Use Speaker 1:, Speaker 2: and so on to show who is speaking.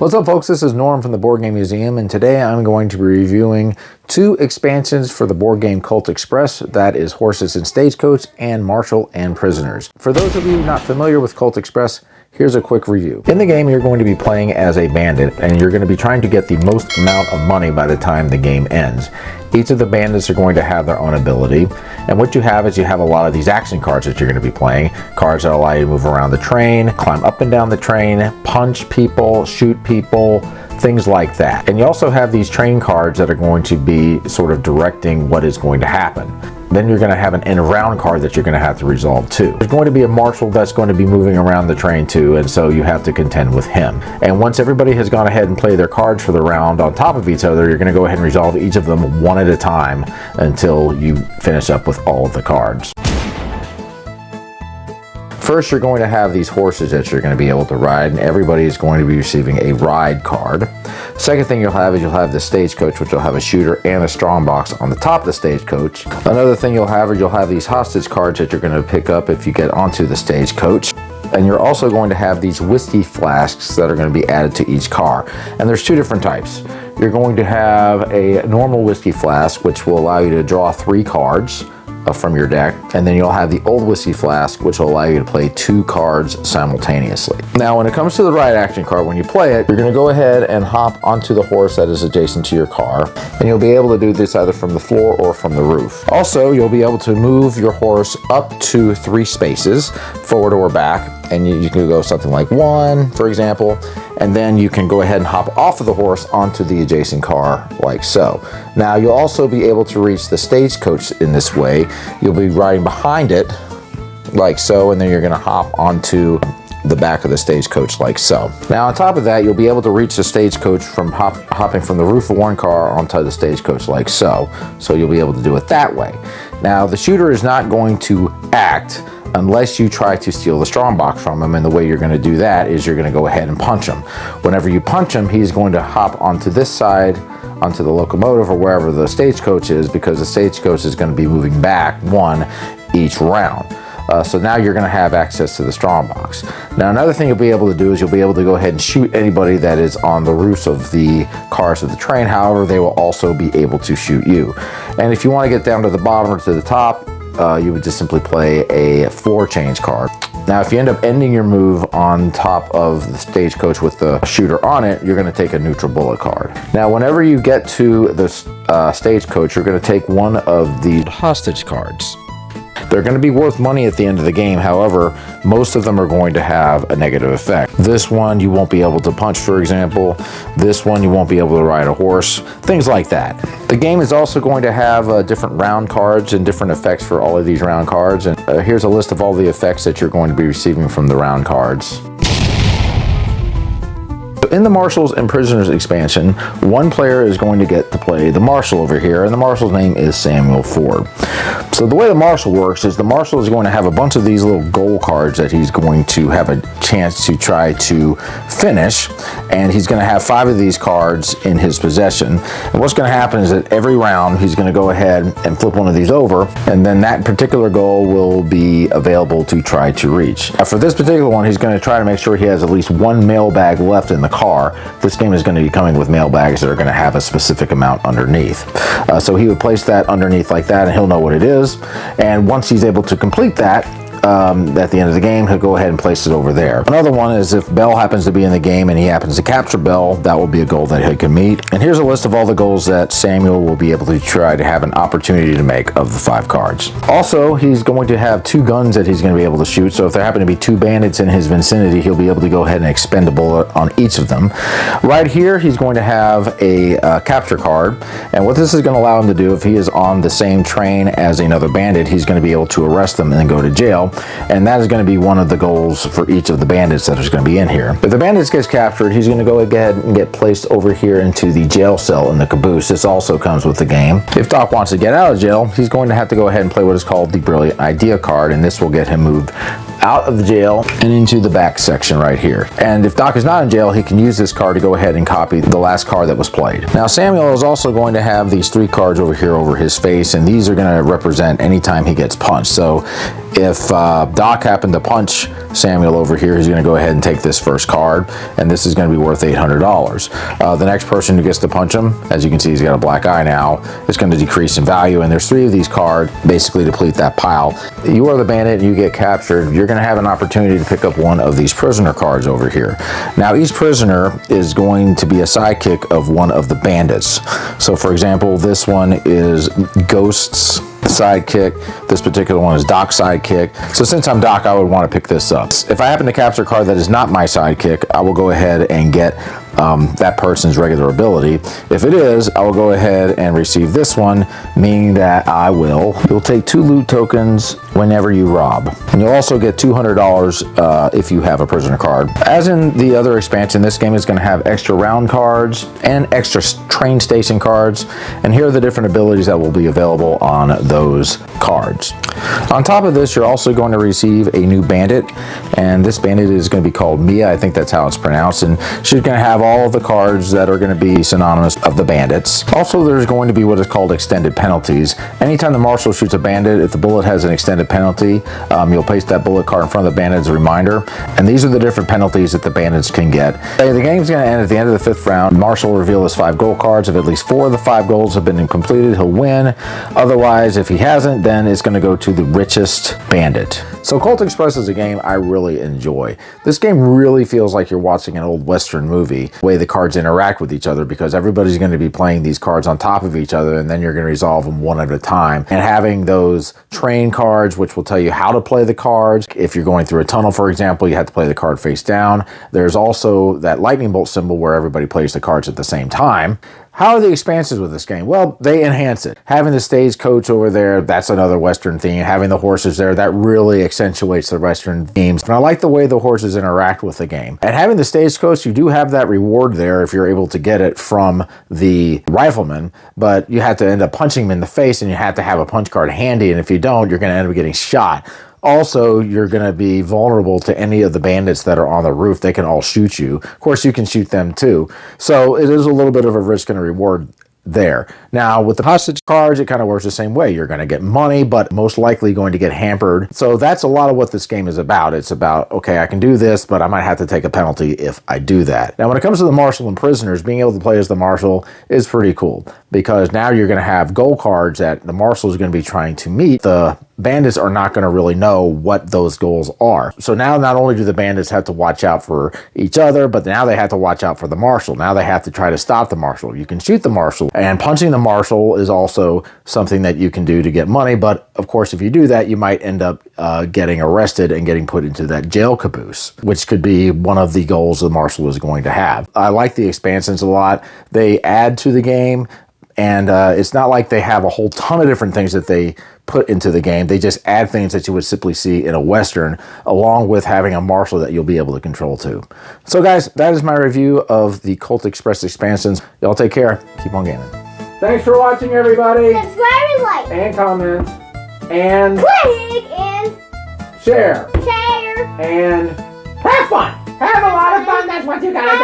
Speaker 1: What's up, folks? This is Norm from the Board Game Museum, and today I'm going to be reviewing two expansions for the board game Colt Express. That is Horses and Stagecoach and Marshal and Prisoners. For those of you not familiar with Colt Express, here's a quick review. In the game, you're going to be playing as a bandit, and you're going to be trying to get the most amount of money by the time the game ends. Each of the bandits are going to have their own ability, and what you have is you have a lot of these action cards that you're going to be playing. Cards that allow you to move around the train, climb up and down the train, punch people, shoot people, things like that. And you also have these train cards that are going to be sort of directing what is going to happen. Then you're going to have an end round card that you're going to have to resolve too. There's going to be a marshal that's going to be moving around the train too, and so you have to contend with him. And once everybody has gone ahead and played their cards for the round on top of each other, you're going to go ahead and resolve each of them one at a time until you finish up with all of the cards. First, you're going to have these horses that you're going to be able to ride, and everybody is going to be receiving a ride card. Second thing you'll have is you'll have the stagecoach, which will have a shooter and a strongbox on the top of the stagecoach. Another thing you'll have is you'll have these hostage cards that you're going to pick up if you get onto the stagecoach. And you're also going to have these whiskey flasks that are going to be added to each car. And there's two different types. You're going to have a normal whiskey flask, which will allow you to draw 3 cards from your deck, and then you'll have the old whiskey flask, which will allow you to play 2 cards simultaneously. Now, when it comes to the ride action card, when you play it, you're going to go ahead and hop onto the horse that is adjacent to your car, and you'll be able to do this either from the floor or from the roof. Also, you'll be able to move your horse up to 3 spaces, forward or back, and you can go something like 1, for example, and then you can go ahead and hop off of the horse onto the adjacent car like so. Now, you'll also be able to reach the stagecoach in this way. You'll be riding behind it like so, and then you're going to hop onto the back of the stagecoach like so. Now, on top of that, you'll be able to reach the stagecoach from hopping from the roof of one car onto the stagecoach like so. So you'll be able to do it that way. Now, the shooter is not going to act unless you try to steal the strongbox from him, and the way you're going to do that is you're going to go ahead and punch him. Whenever you punch him, he's going to hop onto this side, onto the locomotive or wherever the stagecoach is, because the stagecoach is going to be moving back 1 each round. So now you're going to have access to the strongbox. Now, another thing you'll be able to do is you'll be able to go ahead and shoot anybody that is on the roofs of the cars of the train. However, they will also be able to shoot you. And if you want to get down to the bottom or to the top, you would just simply play a floor change card. Now, if you end up ending your move on top of the stagecoach with the shooter on it, you're going to take a neutral bullet card. Now, whenever you get to the stagecoach, you're going to take one of the hostage cards. They're going to be worth money at the end of the game. However, most of them are going to have a negative effect. This one you won't be able to punch, for example. This one you won't be able to ride a horse. Things like that. The game is also going to have different round cards and different effects for all of these round cards. And here's a list of all the effects that you're going to be receiving from the round cards. In the Marshals and Prisoners expansion, one player is going to get to play the Marshal over here, and the Marshal's name is Samuel Ford. So the way the Marshal works is the Marshal is going to have a bunch of these little goal cards that he's going to have a chance to try to finish, and he's going to have 5 of these cards in his possession. And what's going to happen is that every round he's going to go ahead and flip one of these over, and then that particular goal will be available to try to reach. Now, for this particular one, he's going to try to make sure he has at least 1 mailbag left in the car. This game is going to be coming with mailbags that are going to have a specific amount underneath. So he would place that underneath like that, and he'll know what it is. And once he's able to complete that, at the end of the game, he'll go ahead and place it over there. Another one is if Bell happens to be in the game and he happens to capture Bell, that will be a goal that he can meet. And here's a list of all the goals that Samuel will be able to try to have an opportunity to make of the 5 cards. Also, he's going to have 2 guns that he's going to be able to shoot. So if there happen to be 2 bandits in his vicinity, he'll be able to go ahead and expend a bullet on each of them. Right here, he's going to have a capture card. And what this is going to allow him to do, if he is on the same train as another bandit, he's going to be able to arrest them and then go to jail. And that is going to be one of the goals for each of the bandits that is going to be in here. If the bandits gets captured, he's going to go ahead and get placed over here into the jail cell in the caboose. This also comes with the game. If Doc wants to get out of jail, he's going to have to go ahead and play what is called the Brilliant Idea card, and this will get him moved out of the jail and into the back section right here. And if Doc is not in jail, he can use this card to go ahead and copy the last card that was played. Now, Samuel is also going to have these 3 cards over here over his face, and these are going to represent any time he gets punched. So if Doc happened to punch Samuel over here, he's going to go ahead and take this first card, and this is going to be worth $800. The next person who gets to punch him, as you can see, he's got a black eye now. It's going to decrease in value, and there's 3 of these cards basically deplete that pile. You are the bandit and you get captured. You're going to have an opportunity to pick up one of these prisoner cards over here. Now, each prisoner is going to be a sidekick of one of the bandits. So, for example, this one is Ghost's sidekick. This particular one is Doc's sidekick. So since I'm Doc, I would want to pick this up. If I happen to capture a card that is not my sidekick, I will go ahead and get that person's regular ability. If it is, I will go ahead and receive this one, meaning that you'll take 2 loot tokens whenever you rob. And you'll also get $200 if you have a prisoner card. As in the other expansion, this game is going to have extra round cards and extra train station cards. And here are the different abilities that will be available on those cards. On top of this, you're also going to receive a new bandit, and this bandit is going to be called Mia. I think that's how it's pronounced, and she's going to have all of the cards that are going to be synonymous of the bandits. Also, there's going to be what is called extended penalties. Anytime the marshal shoots a bandit, if the bullet has an extended penalty, you'll place that bullet card in front of the bandit as a reminder, and these are the different penalties that the bandits can get. The game's going to end at the end of the 5th round. Marshal will reveal his 5 gold cards. If at least 4 of the 5 goals have been completed, he'll win. Otherwise, if he hasn't, then it's going to go to the richest bandit. So Colt Express is a game I really enjoy. This game really feels like you're watching an old Western movie, the way the cards interact with each other, because everybody's going to be playing these cards on top of each other, and then you're going to resolve them one at a time. And having those train cards, which will tell you how to play the cards. If you're going through a tunnel, for example, you have to play the card face down. There's also that lightning bolt symbol where everybody plays the cards at the same time. How are the expansions with this game? Well, they enhance it. Having the stagecoach over there, that's another Western theme. Having the horses there, that really accentuates the Western themes. And I like the way the horses interact with the game. And having the stagecoach, you do have that reward there if you're able to get it from the rifleman, but you have to end up punching him in the face, and you have to have a punch card handy, and if you don't, you're going to end up getting shot. Also, you're going to be vulnerable to any of the bandits that are on the roof. They can all shoot you. Of course, you can shoot them too. So it is a little bit of a risk and a reward there. Now, with the hostage cards, it kind of works the same way. You're going to get money, but most likely going to get hampered. So that's a lot of what this game is about. It's about, okay, I can do this, but I might have to take a penalty if I do that. Now, when it comes to the marshal and prisoners, being able to play as the marshal is pretty cool, because now you're going to have gold cards that the marshal is going to be trying to meet. The bandits are not going to really know what those goals are. So now not only do the bandits have to watch out for each other, but now they have to watch out for the marshal. Now they have to try to stop the marshal. You can shoot the marshal, and punching the marshal is also something that you can do to get money. But of course, if you do that, you might end up getting arrested and getting put into that jail caboose, which could be one of the goals the marshal is going to have. I like the expansions a lot. They add to the game. And it's not like they have a whole ton of different things that they put into the game. They just add things that you would simply see in a Western, along with having a marshal that you'll be able to control too. So guys, that is my review of the Colt Express expansions. Y'all take care. Keep on gaming. Thanks for watching, everybody.
Speaker 2: Subscribe and like.
Speaker 1: And comment. And
Speaker 2: click and
Speaker 1: share.
Speaker 2: Share.
Speaker 1: And have fun. Have a lot of fun. That's what you gotta do.